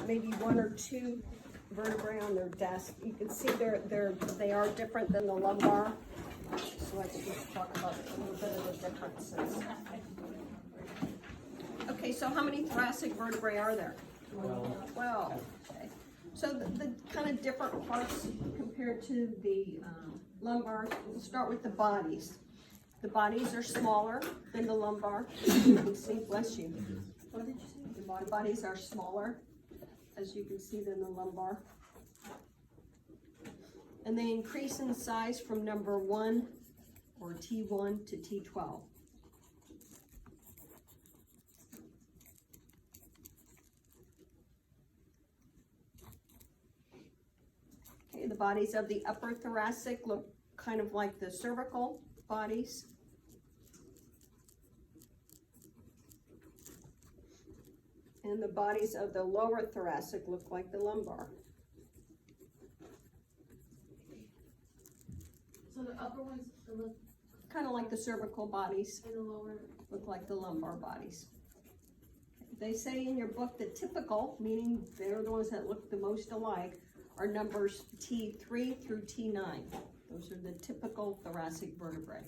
maybe one or two vertebrae on their desk. You can see they are different than the lumbar. So let's just talk about a little bit of the differences. Okay, so how many thoracic vertebrae are there? 12. Okay. So the kind of different parts compared to the lumbar, we'll start with the bodies. The bodies are smaller than the lumbar. You can see, bless you. What did you say? The bodies are smaller, as you can see, than the lumbar. And they increase in size from number 1 or T1 to T12. Okay, the bodies of the upper thoracic look kind of like the cervical bodies. And the bodies of the lower thoracic look like the lumbar. So the upper ones look kind of like the cervical bodies, and the lower look like the lumbar bodies. They say in your book that typical, meaning they're the ones that look the most alike, are numbers T3 through T9. Those are the typical thoracic vertebrae.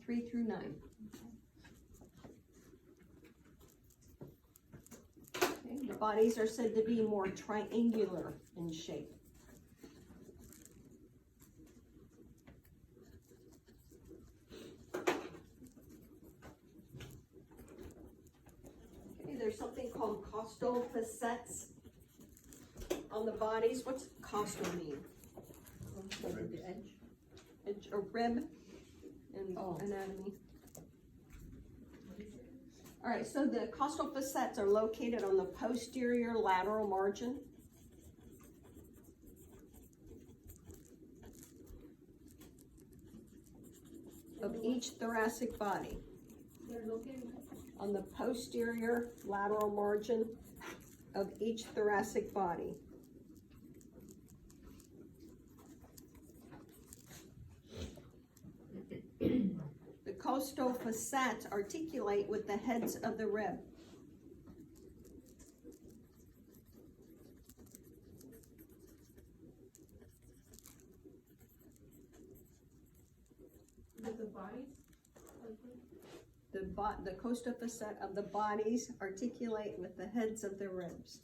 Three through 9. Okay, the bodies are said to be more triangular in shape. Okay, there's something called costal facets on the bodies. What's costal mean? The edge or rib in anatomy. All right, so the costal facets are located on the posterior lateral margin of each thoracic body. they're located On the posterior lateral margin of each thoracic body. The costal facets articulate with the heads of the rib. with the bodies. The costal facet of the bodies articulate with the heads of the ribs.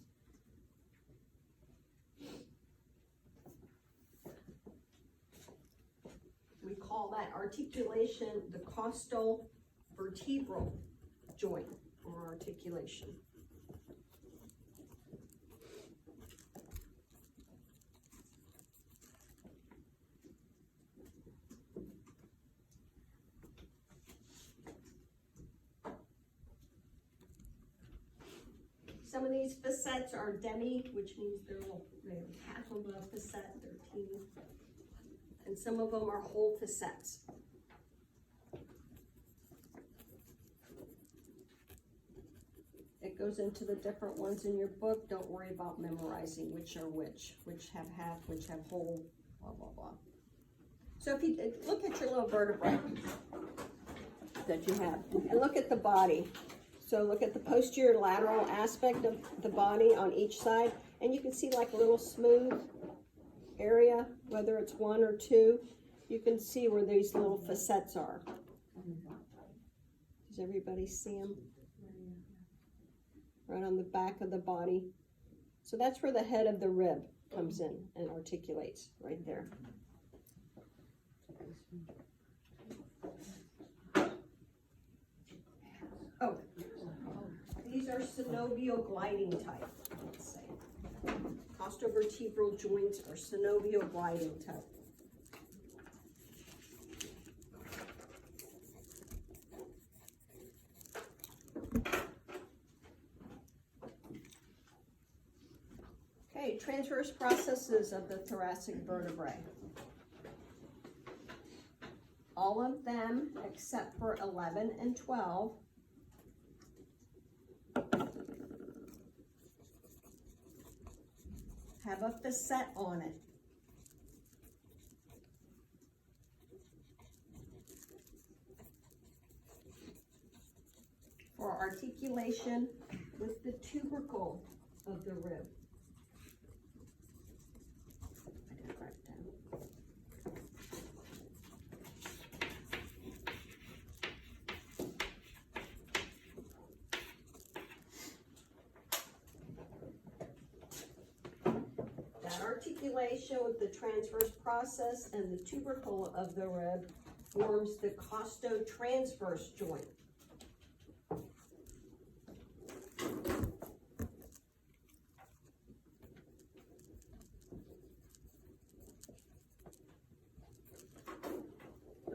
We call that articulation the costal vertebral joint or articulation. Some of these facets are demi, which means they're half of a facet, they're teeny. And some of them are whole facets. It goes into the different ones in your book. Don't worry about memorizing which are which have half, which have whole, blah, blah, blah. So if you look at your little vertebrae that you have, and look at the body. So look at the posterior lateral aspect of the body on each side, and you can see like a little smooth area, whether it's 1 or 2, you can see where these little facets are. Does everybody see them? Right on the back of the body. So that's where the head of the rib comes in and articulates, right there. Oh, these are synovial gliding type, let's say. Costovertebral joints are synovial gliding type. Okay, transverse processes of the thoracic vertebrae. All of them, except for 11 and 12, have a facet on it. articulation with the tubercle of the rib. I didn't write it down. That articulation with the transverse process and the tubercle of the rib forms the costotransverse joint.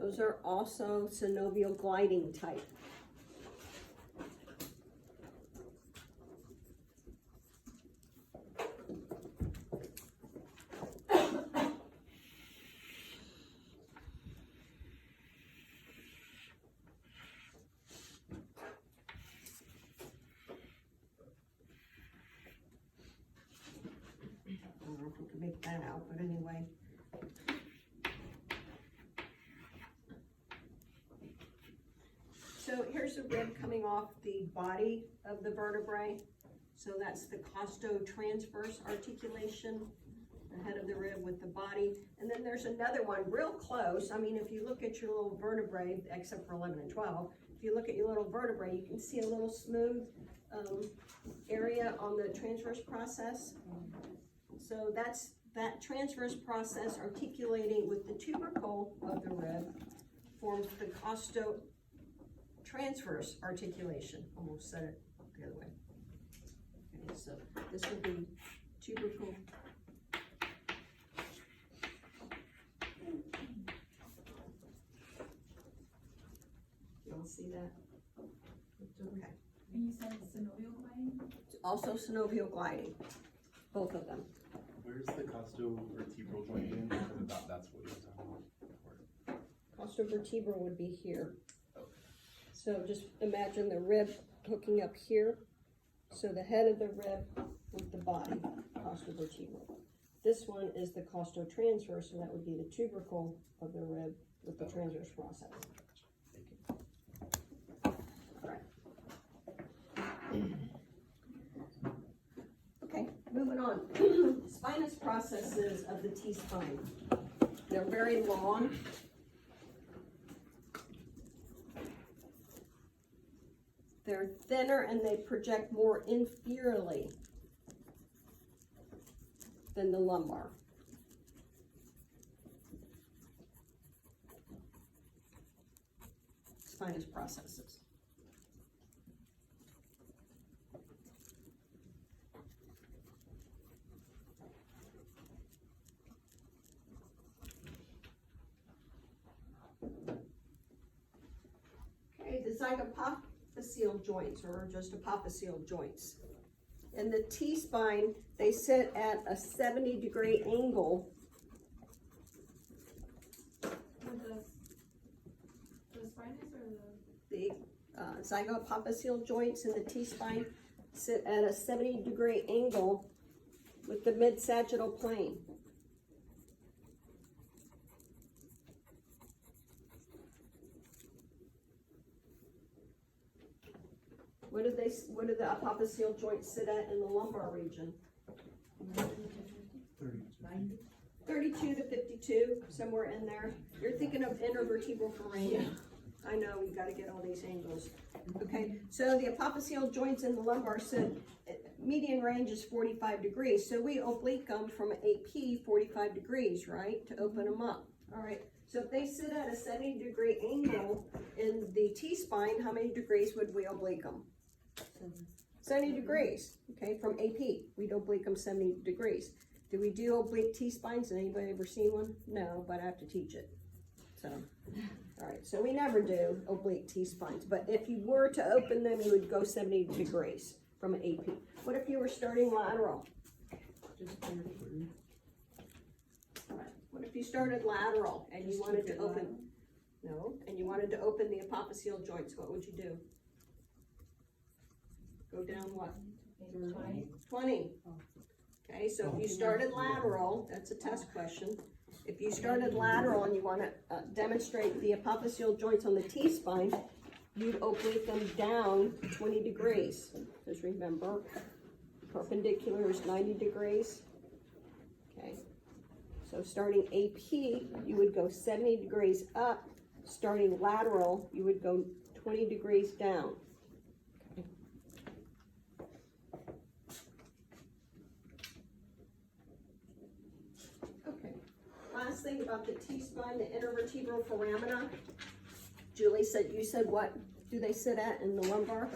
Those are also synovial gliding type. I don't know if we can make that out, but anyway. So here's a rib coming off the body of the vertebrae. So that's the costotransverse articulation, the head of the rib with the body. And then there's another one real close. I mean, if you look at your little vertebrae, except for 11 and 12, if you look at your little vertebrae, you can see a little smooth area on the transverse process. So that's that transverse process articulating with the tubercle of the rib forms the costotransverse articulation. Almost said it the other way. Okay, so this would be tubercle. You all see that? Okay. And you said it's synovial gliding? Also synovial gliding, both of them. Where's the costovertebral joint in? Because that's what you're talking about. Costovertebral would be here. So just imagine the rib hooking up here. So the head of the rib with the body, costovertebral. This one is the costotransverse, and that would be the tubercle of the rib with the transverse process. All right. Okay, moving on. Spinous processes of the T-spine. They're very long. They're thinner and they project more inferiorly than the lumbar. Spinous processes. Okay, the apophyseal joints, or just apophyseal joints. In the T-spine, they sit at a 70-degree angle. With the spinous or The zygoapophyseal joints in the T-spine sit at a 70-degree angle with the mid-sagittal plane. What do the apophyseal joints sit at in the lumbar region? 32 to 52, somewhere in there. You're thinking of intervertebral foramina. I know, we gotta get all these angles. Okay, so the apophyseal joints in the lumbar sit, median range is 45 degrees. So we oblique them from AP 45 degrees, right, to open them up. All right, so if they sit at a 70-degree angle in the T-spine, how many degrees would we oblique them? 70 degrees, okay, from AP. We'd oblique them 70 degrees. Do we do oblique T-spines? Has anybody ever seen one? No, but I have to teach it. So, all right, so we never do oblique T-spines, but if you were to open them, you would go 70 degrees from an AP. What if you were starting lateral? All right. What if you started lateral and you wanted to open, and you wanted to open the apophyseal joints, what would you do? Go down what? 20. Okay, so if you started lateral, that's a test question. If you started lateral and you want to demonstrate the apophyseal joints on the T-spine, you'd oblique them down 20 degrees. Because remember, perpendicular is 90 degrees. Okay. So starting AP, you would go 70 degrees up. Starting lateral, you would go 20 degrees down. Okay. Last thing about the T-spine, the intervertebral foramina. Julie said, you said what do they sit at in the lumbar?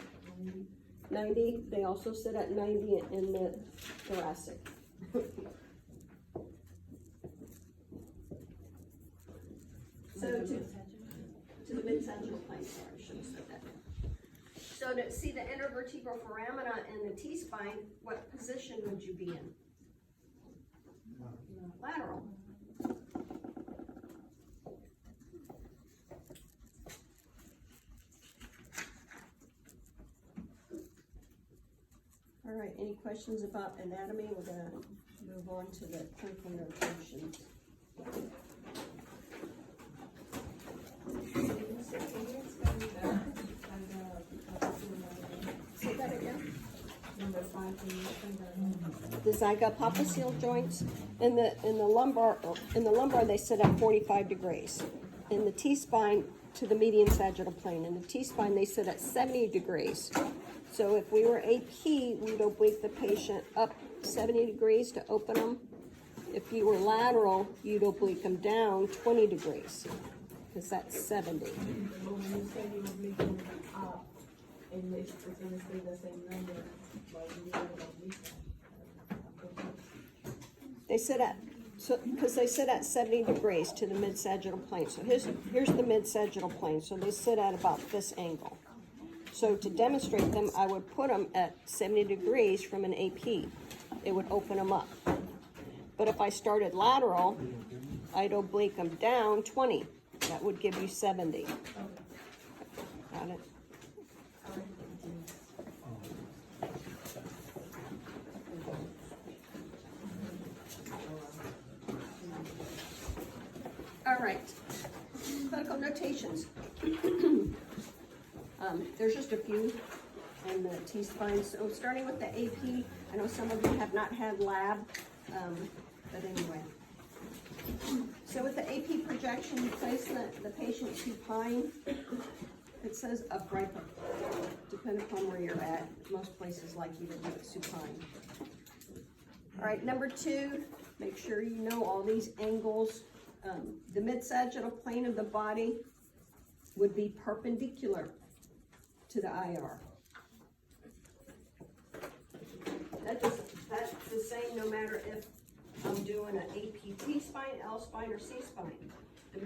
90. They also sit at 90 in the thoracic. So to the mid-sagittal plane, sorry, I should have said that. So to see the intervertebral foramina and the T-spine, what position would you be in? Lateral. All right, any questions about anatomy? We're gonna move on to the clinical notations. Say that again. Number 5, The apophyseal joints in the lumbar they sit at 45 degrees. In the T-spine to the median sagittal plane. In the T-spine they sit at 70 degrees. So if we were AP, we'd oblique the patient up 70 degrees to open them. If you were lateral, you'd oblique them down 20 degrees, because that's 70. But when you say you were making up, and it's gonna stay the same number, but you didn't oblique them. They sit at, because they sit at 70 degrees to the mid-sagittal plane. So here's the mid-sagittal plane. So they sit at about this angle. So to demonstrate them, I would put them at 70 degrees from an AP. It would open them up. But if I started lateral, I'd oblique them down 20. That would give you 70. Got it? All right, clinical notations. There's just a few in the T-spine. So starting with the AP, I know some of you have not had lab, but anyway. So with the AP projection, you place the patient supine. It says upright, but depending upon where you're at, most places like you to do it supine. All right, number 2, make sure you know all these angles. The mid-sagittal plane of the body would be perpendicular to the IR. That's the same no matter if I'm doing an APT spine, L spine, or C spine. The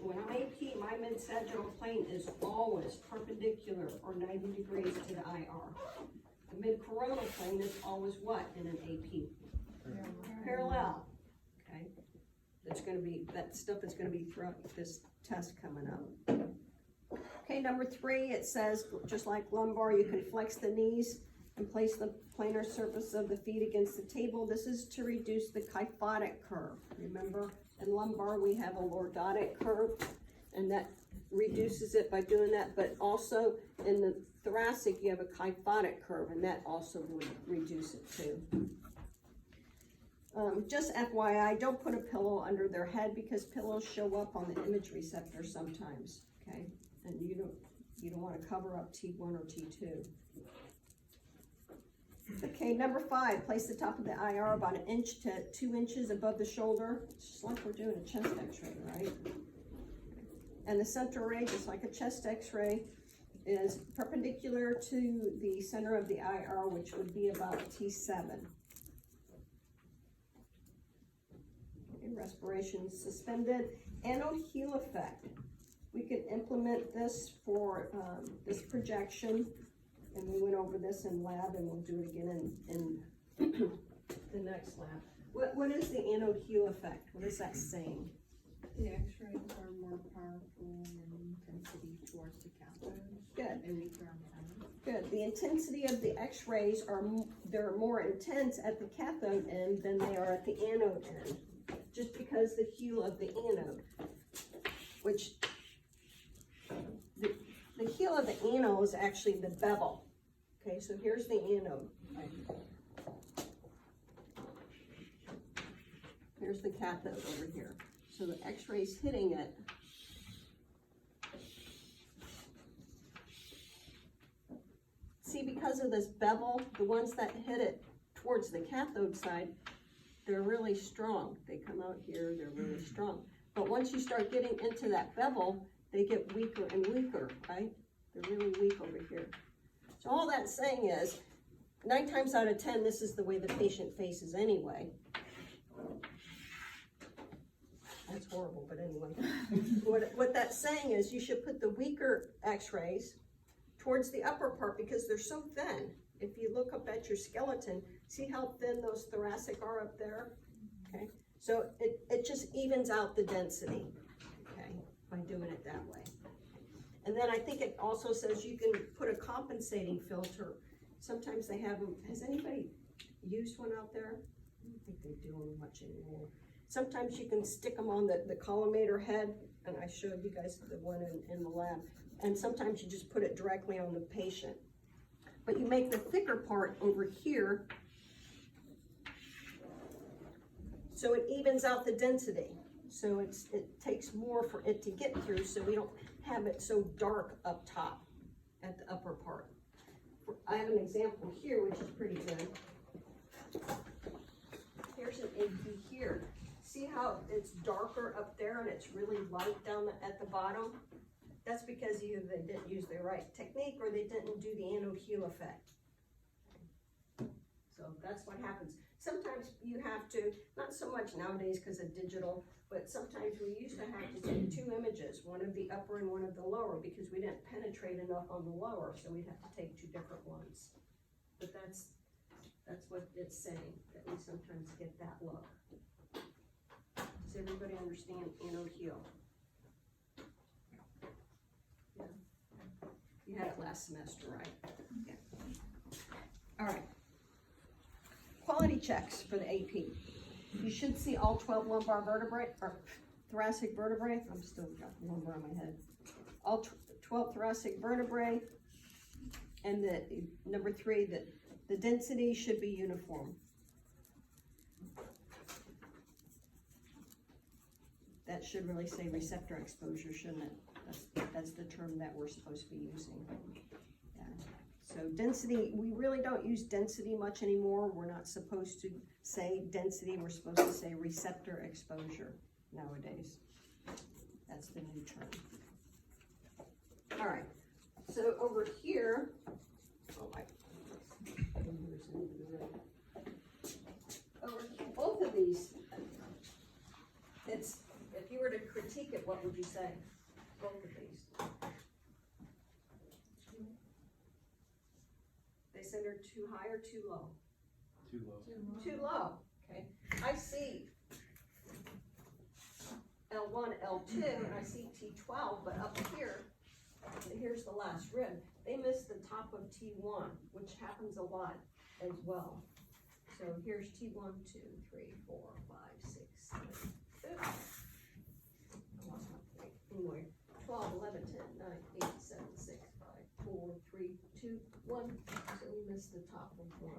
when I'm AP, my mid-sagittal plane is always perpendicular or 90 degrees to the IR. The mid-coronal plane is always what in an AP? Parallel. Okay. That's going to be that stuff that's going to be throughout this test coming up. Okay, number 3, it says, just like lumbar, you can flex the knees and place the planar surface of the feet against the table. This is to reduce the kyphotic curve. Remember, in lumbar, we have a lordotic curve, and that reduces it by doing that. But also, in the thoracic, you have a kyphotic curve, and that also would reduce it too. Just FYI, don't put a pillow under their head because pillows show up on the image receptor sometimes, okay? And you don't want to cover up T1 or T2. Okay, number 5, place the top of the IR about 1 inch to 2 inches above the shoulder. It's just like we're doing a chest x-ray, right? And the center ray, just like a chest x-ray, is perpendicular to the center of the IR, which would be about T7. Okay, respiration suspended. Anode heel effect. We can implement this for this projection, and we went over this in lab, and we'll do it again in the next lab. What is the anode heel effect? What is that saying? The x-rays are more powerful in intensity towards the cathode. Good. A weaker antenna. Good. The intensity of the x-rays they're more intense at the cathode end than they are at the anode end, just because the heel of the anode, which the the heel of the ano is actually the bevel. Okay, so here's the ano. Here's the cathode over here. So the x-ray's hitting it. See, because of this bevel, the ones that hit it towards the cathode side, they're really strong. They come out here, they're really strong. But once you start getting into that bevel, they get weaker and weaker, right? They're really weak over here. So all that's saying is, 9 times out of 10, this is the way the patient faces anyway. That's horrible, but anyway. What that's saying is you should put the weaker x-rays towards the upper part because they're so thin. If you look up at your skeleton, see how thin those thoracic are up there? Okay, so it just evens out the density, okay, by doing it that way. And then I think it also says you can put a compensating filter. Sometimes they have them. Has anybody used one out there? I don't think they do them much anymore. Sometimes you can stick them on the collimator head, and I showed you guys the one in the lab. And sometimes you just put it directly on the patient. But you make the thicker part over here, so it evens out the density. So it takes more for it to get through, so we don't have it so dark up top at the upper part. I have an example here, which is pretty good. Here's an AP here. See how it's darker up there and it's really light down at the bottom? That's because either they didn't use the right technique or they didn't do the ano-heel effect. So that's what happens. Sometimes you have to, not so much nowadays because of digital, but sometimes we used to have to take 2 images, one of the upper and one of the lower, because we didn't penetrate enough on the lower, so we'd have to take 2 different ones. But that's what it's saying, that we sometimes get that look. Does everybody understand ano-heel? Yeah. You had it last semester, right? Yeah. All right. Quality checks for the AP. You should see all 12 lumbar vertebrae, or thoracic vertebrae. I'm still got lumbar on my head. All 12 thoracic vertebrae. And the number 3, the density should be uniform. That should really say receptor exposure, shouldn't it? That's the term that we're supposed to be using. Yeah. So density, we really don't use density much anymore. We're not supposed to say density. We're supposed to say receptor exposure nowadays. That's the new term. All right. So over here, over both of these, it's, if you were to critique it, what would you say? Both of these. They said they're too high or too low? Too low. Too low, okay. I see L1, L2, and I see T12, but up here, here's the last rib. They missed the top of T1, which happens a lot as well. So here's T1, 2, 3, 4, 5, 6, 7, 8. I lost my point. Anyway, 12, 11, 10, 9, 8, 7, 6, 5, 4, 3, 2, 1. So we missed the top of 1.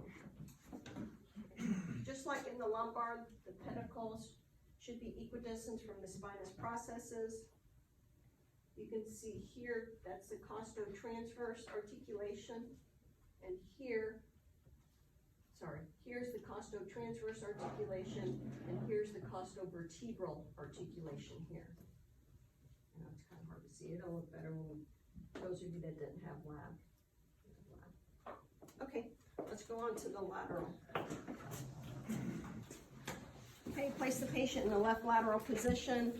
Just like in the lumbar, the pedicles should be equidistant from the spinous processes. You can see here, that's the costotransverse articulation. And here, here's the costotransverse articulation, and here's the costovertebral articulation here. I know it's kind of hard to see. It'll look better when those of you that didn't have lab. Okay, let's go on to the lateral. Okay, place the patient in the left lateral position.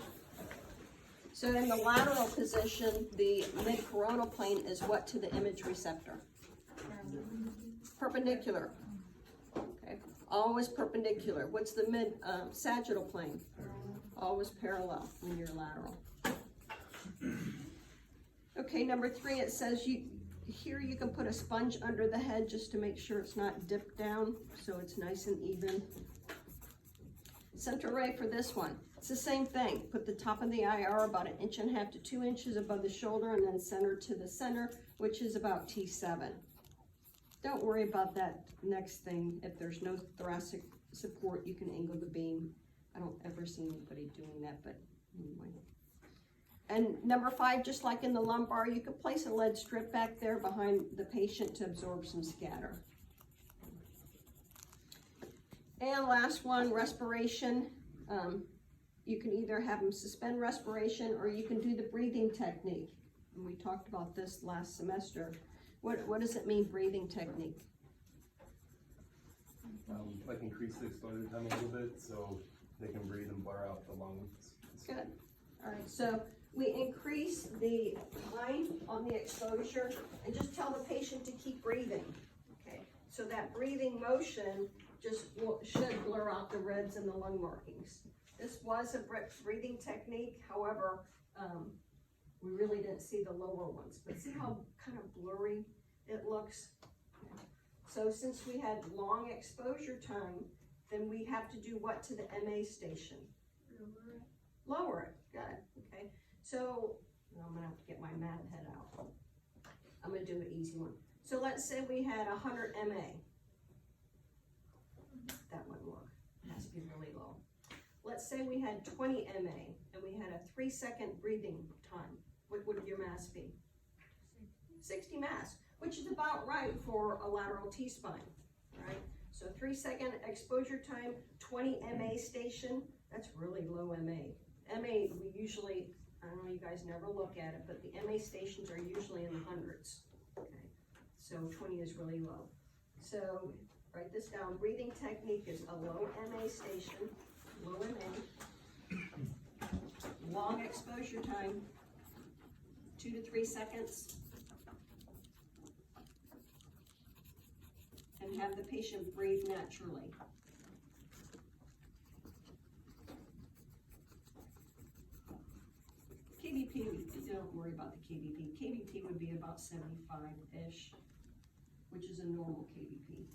So in the lateral position, the mid-coronal plane is what to the image receptor? Perpendicular. Okay, always perpendicular. What's the mid-sagittal plane? Always parallel when you're lateral. Okay, number 3, it says here you can put a sponge under the head just to make sure it's not dipped down, so it's nice and even. Center ray for this one. It's the same thing. Put the top of the IR about 1.5 inches to 2 inches above the shoulder and then center to the center, which is about T7. Don't worry about that next thing. If there's no thoracic support, you can angle the beam. I don't ever see anybody doing that, but anyway. And number 5, just like in the lumbar, you could place a lead strip back there behind the patient to absorb some scatter. And last one, respiration. You can either have them suspend respiration or you can do the breathing technique. And we talked about this last semester. What does it mean, breathing technique? Like increase the exposure time a little bit so they can breathe and blur out the lungs. Good. All right, so we increase the time on the exposure and just tell the patient to keep breathing. Okay, so that breathing motion should blur out the reds and the lung markings. This was a breathing technique, however, we really didn't see the lower ones, but see how kind of blurry it looks? So since we had long exposure time, then we have to do what to the MA station? Lower it, good, okay. So, I'm gonna have to get my math head out. I'm gonna do an easy one. So let's say we had 100 MA. That wouldn't work, it has to be really low. Let's say we had 20 MA and we had a 3-second breathing time. What would your mass be? 60 mass, which is about right for a lateral T-spine, right? So 3-second exposure time, 20 MA station, that's really low MA. MA, we usually, I don't know, you guys never look at it, but the MA stations are usually in the hundreds, okay? So 20 is really low. So write this down, breathing technique is a low MA station, low MA, long exposure time, 2 to 3 seconds, and have the patient breathe naturally. KBP, don't worry about the KBP. KBP would be about 75-ish, which is a normal KBP.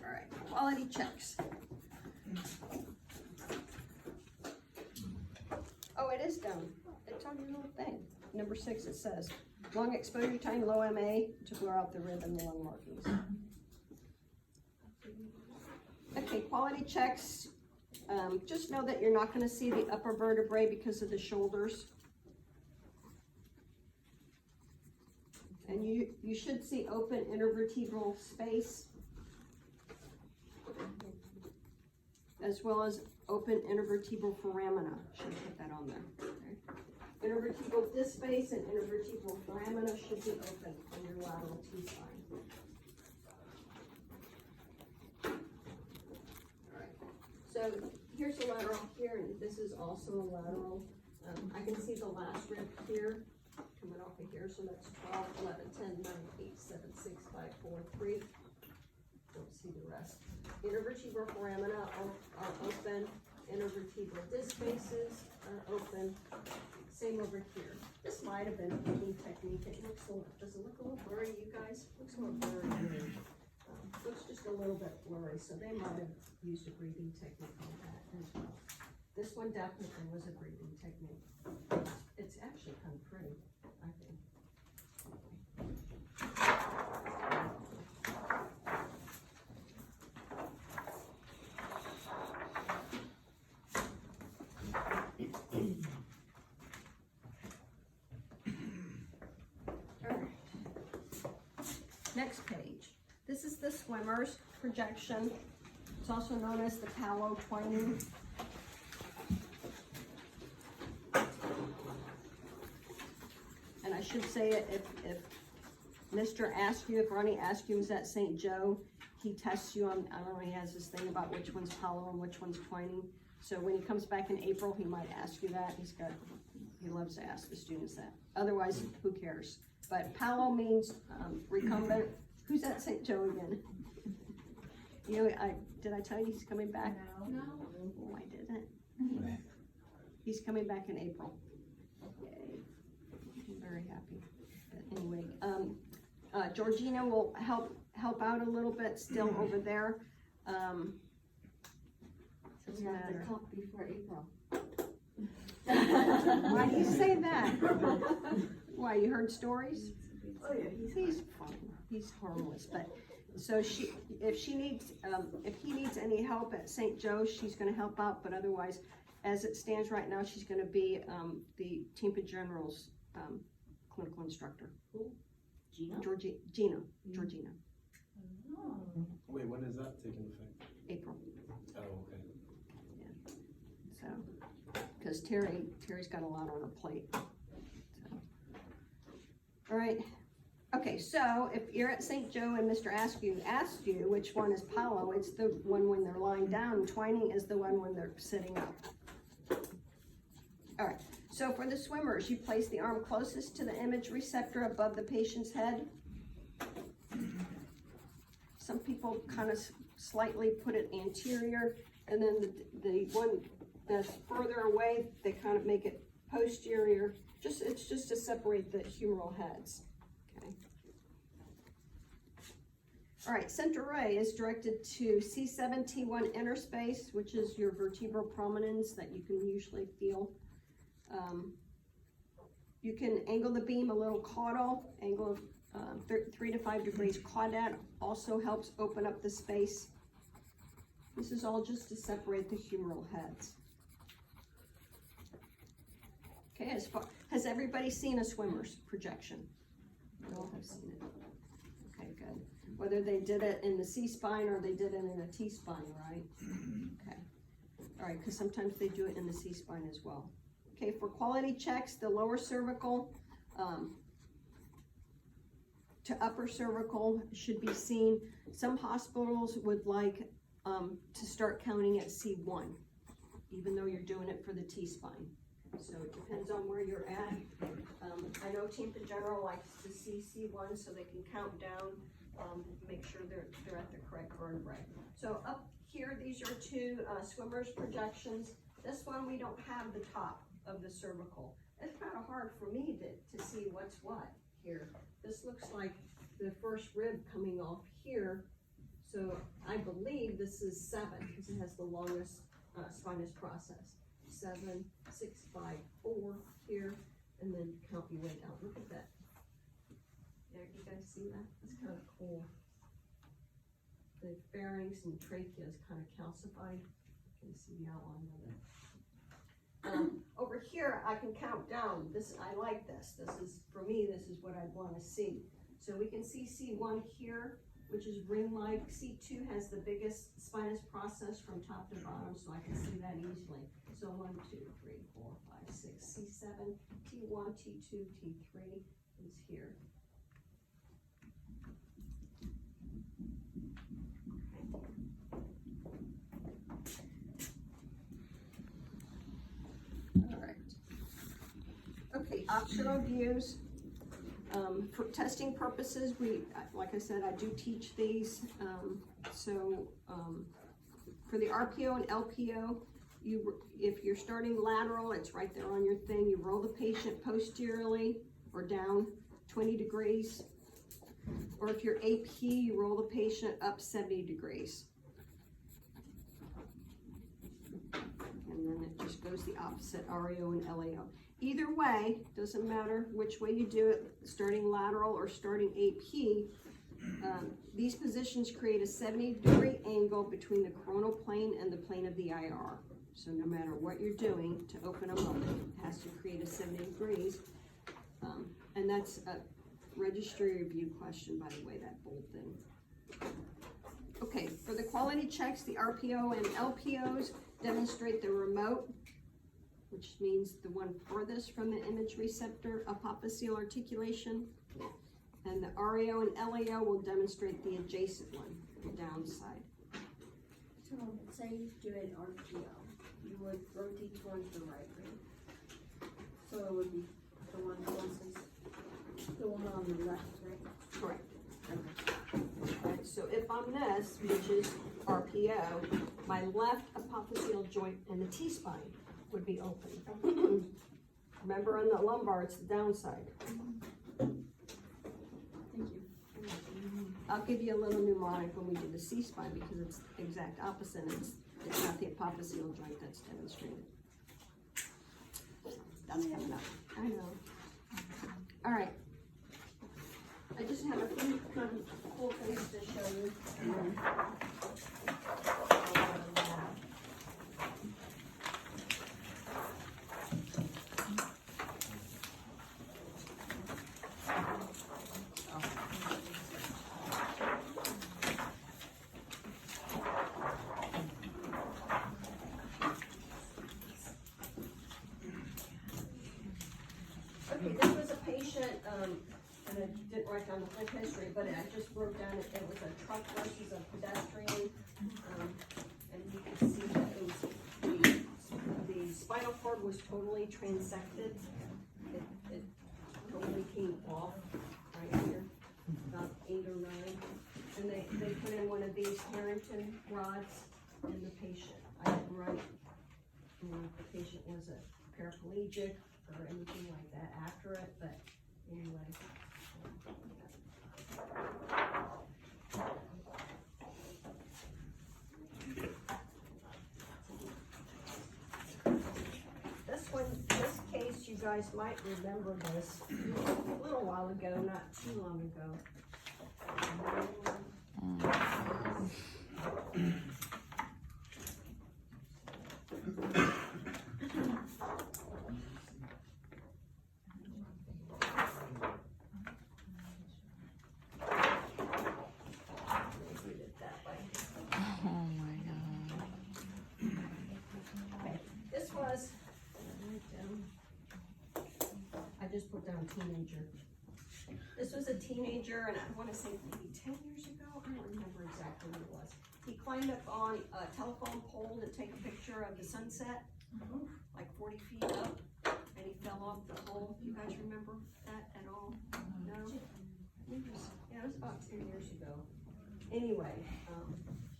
All right, quality checks. Oh, it is done. It's on your little thing. Number 6, it says, long exposure time, low MA, to blur out the rib and the lung markings. Okay, quality checks. Just know that you're not going to see the upper vertebrae because of the shoulders. And you should see open intervertebral space, as well as open intervertebral foramina. Should put that on there. Okay. Intervertebral disc space and intervertebral foramina should be open on your lateral T-spine. Alright, so here's a lateral here, and this is also a lateral. I can see the last rib here, coming off of here, so that's 12, 11, 10, 9, 8, 7, 6, 5, 4, 3. Don't see the rest. Intervertebral foramina are open. Intervertebral disc spaces are open. Same over here. This might have been a breathing technique. It looks does it look a little blurry, you guys? Looks a little blurry. Looks just a little bit blurry, so they might have used a breathing technique on that as well. This one definitely was a breathing technique. It's actually kind of pretty, I think. Next page. This is the swimmer's projection. It's also known as the Palo twining. And I should say it, if Mr. asks you, if Ronnie asks you, is that St. Joe? He tests you on, I don't know, he has this thing about which one's Palo and which one's twining. So when he comes back in April, he might ask you that. He loves to ask the students that. Otherwise, who cares? But Palo means recumbent. Who's that St. Joe again? You know, did I tell you he's coming back? No. Oh, I didn't. He's coming back in April. Yay. I'm very happy. But anyway, Georgina will help out a little bit still over there. Doesn't We have to matter. talk before April. Why do you say that? Why, you heard stories? Oh, yeah, He's fine, he's harmless, but, so if he needs any help at St. Joe's, she's gonna help out, but otherwise, as it stands right now, she's gonna be, the Tampa General's, clinical instructor. Gina? Georgina. Wait, when is that taking effect? April, Oh, okay. so, cause Terry's got a lot on her plate. So. All right, okay, so if you're at St. Joe and Mr. Askew asked you which one is Paulo, it's the one when they're lying down, and Twining is the one when they're sitting up. All right, so for the swimmers, you place the arm closest to the image receptor above the patient's head. Some people kind of slightly put it anterior, and then the one that's further away, they kind of make it posterior. It's just to separate the humeral heads, okay? All right, center ray is directed to C7, T1 interspace, which is your vertebral prominence that you can usually feel. You can angle the beam a little caudal, angle of 3 to 5 degrees. Caudate also helps open up the space. This is all just to separate the humeral heads. Okay, has everybody seen a swimmer's projection? You all have seen it. Okay, good. Whether they did it in the C-spine or they did it in a T-spine, right? Okay. All right, because sometimes they do it in the C-spine as well. Okay, for quality checks, the lower cervical to upper cervical should be seen. Some hospitals would like to start counting at C1, even though you're doing it for the T-spine. So it depends on where you're at. I know Tampa General likes to see C1 so they can count down, make sure they're at the correct vertebrae. So up here, these are two swimmers projections. This one, we don't have the top of the cervical. It's kind of hard for me to see what's what here. This looks like the first rib coming off here. So I believe this is 7 because it has the longest spinous process. 7, 6, 5, 4 here, and then count your way down. Look at that. Yeah, you guys see that? That's kind of cool. The pharynx and trachea is kind of calcified. You can see the outline of it. Over here, I can count down. I like this. For me, this is what I'd want to see. So we can see C1 here, which is ring-like. C2 has the biggest spinous process from top to bottom, so I can see that easily. So 1, 2, 3, 4, 5, 6, C7, T1, T2, T3 is here. All right. Okay, optional views. For testing purposes, like I said, I do teach these. For the RPO and LPO, if you're starting lateral, it's right there on your thing. You roll the patient posteriorly or down 20 degrees. Or if you're AP, you roll the patient up 70 degrees. And then it just goes the opposite, REO and LAO. Either way, doesn't matter which way you do it, starting lateral or starting AP, these positions create a 70-degree angle between the coronal plane and the plane of the IR. So no matter what you're doing to open them up, it has to create a 70 degrees. And that's a registry review question, by the way, that bold thing. Okay, for the quality checks, the RPO and LPOs demonstrate the remote, which means the one furthest from the image receptor, apophyseal articulation. And the REO and LAO will demonstrate the adjacent one, the downside. So, say you do an RPO, you would rotate towards the right, right? So it would be the one closest, the one on the left, right? Correct. Okay. Alright, so if I'm this, which is RPO, my left apophyseal joint in the T-spine would be open. Remember on the lumbar, it's the downside. Thank you. I'll give you a little mnemonic when we do the C-spine because it's the exact opposite. It's not the apophyseal joint that's demonstrated. That's coming up. I know. All right. I just have a few kind of cool things to show you. And then okay, this was a patient, and I didn't write down the whole history, but I just wrote down it was a truck versus a pedestrian. And you can see that it was, the spinal cord was totally transected. It totally came off right here, about 8 or 9. And they put in one of these Harrington rods in the patient. I didn't write, if the patient was a paraplegic or anything like that after it, but anyway. This case, you guys might remember this a little while ago, not too long ago. I just put down teenager. This was a teenager, and I want to say maybe 10 years ago. I don't remember exactly what it was. He climbed up on a telephone pole to take a picture of the sunset, like 40 feet up, and he fell off the pole. You guys remember that at all? No? Yeah, it was about 10 years ago. Anyway,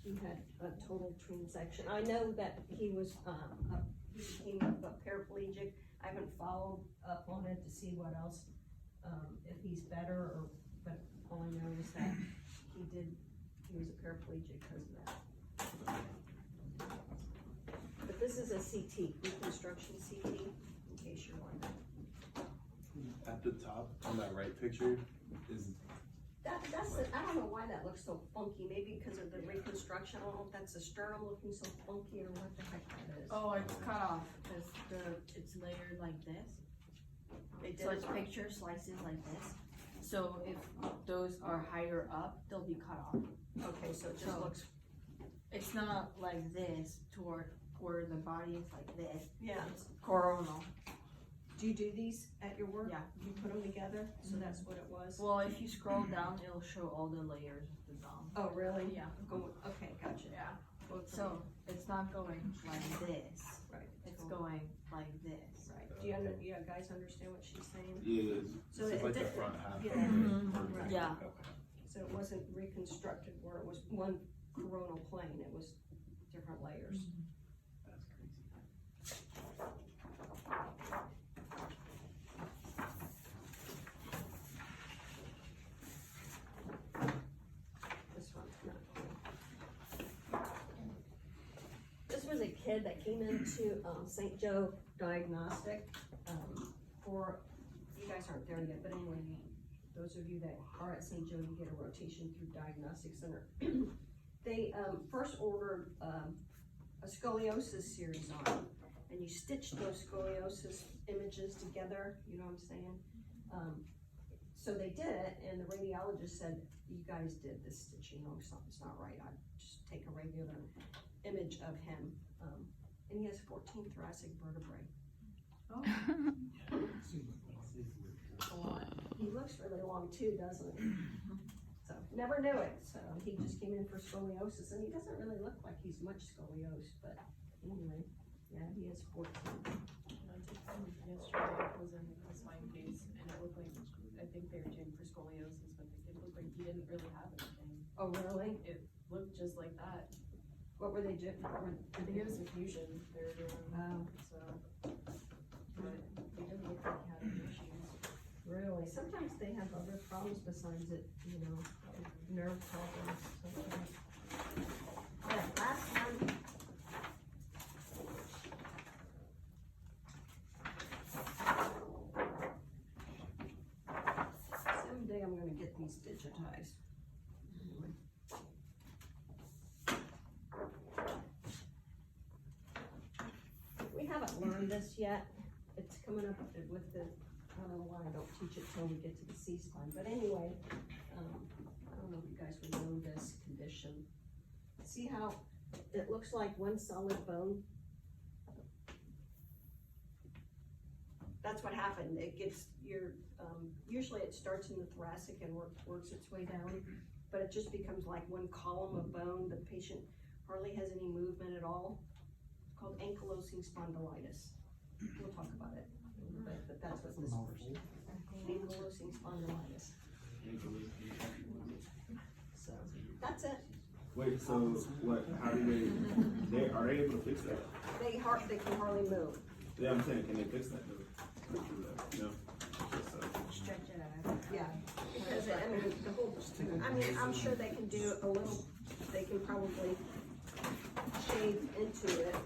he had a total transection. I know that he was, he became a paraplegic. I haven't followed up on it to see what else, if he's better, or, but all I know is that he was a paraplegic because of that. But this is a CT, reconstruction CT, in case you're wondering. At the top, on that right picture, is I don't know why that looks so funky, maybe because of the reconstruction. I don't know if that's the sternum looking so funky or what the heck that is. Oh, it's cut off because it's layered like this. So it's picture slices like this. So if those are higher up, they'll be cut off. Okay, so it just looks. It's not like this toward the body. It's like this. Yeah. It's coronal. Do you do these at your work? Yeah. You put them together, so that's what it was. Well, if you scroll down, it'll show all the layers of the dom. Oh, really? Yeah. Okay, gotcha. Yeah. So it's not going like this. Right. It's going like this. Right. Do you guys understand what she's saying? yeah, So this is it like the did- front half. yeah. of it. Right. Yeah. Okay. So it wasn't reconstructed where it was one coronal plane. It was different layers. That's crazy. This one's not cool. This was a kid that came into St. Joe Diagnostic for, you guys aren't there yet, but anyway, those of you that are at St. Joe, you get a rotation through Diagnostic Center. They first ordered a scoliosis series on, and you stitch those scoliosis images together, you know what I'm saying? So they did it, and the radiologist said, you guys did this stitching, no, something's not right. I just take a regular image of him, and he has 14 thoracic vertebrae. Oh. He looks really long too, doesn't he? So, never knew it, so he just came in for scoliosis, and he doesn't really look like he's much scoliosed, but anyway, yeah, he has 14. I took some yesterday, was in a spine case, and it looked like, I think they were checking for scoliosis, but it looked like he didn't really have anything. Oh, really? It looked just like that. What were they doing? I think it was a fusion they were doing, Oh, so, but he didn't look like he had any issues. really? Sometimes they have other problems besides it, you know, nerve problems sometimes. Yeah, last time everything's digitized. Anyway. We haven't learned this yet. It's coming up with the, I don't know why I don't teach it till we get to the C-spine, but anyway, I don't know if you guys would know this condition. See how it looks like one solid bone? That's what happened. It gets usually it starts in the thoracic and works its way down, but it just becomes like one column of bone. The patient hardly has any movement at all. It's called ankylosing spondylitis. We'll talk about it a little bit, but that's what this is. Ankylosing spondylitis. So, that's it. Wait, so what, how do are they able to fix that? They can hardly move. Yeah, I'm saying, can they fix that though? No? Stretch it out. Yeah, because I mean, the whole, I mean, I'm sure they can do a little, they can probably shave into it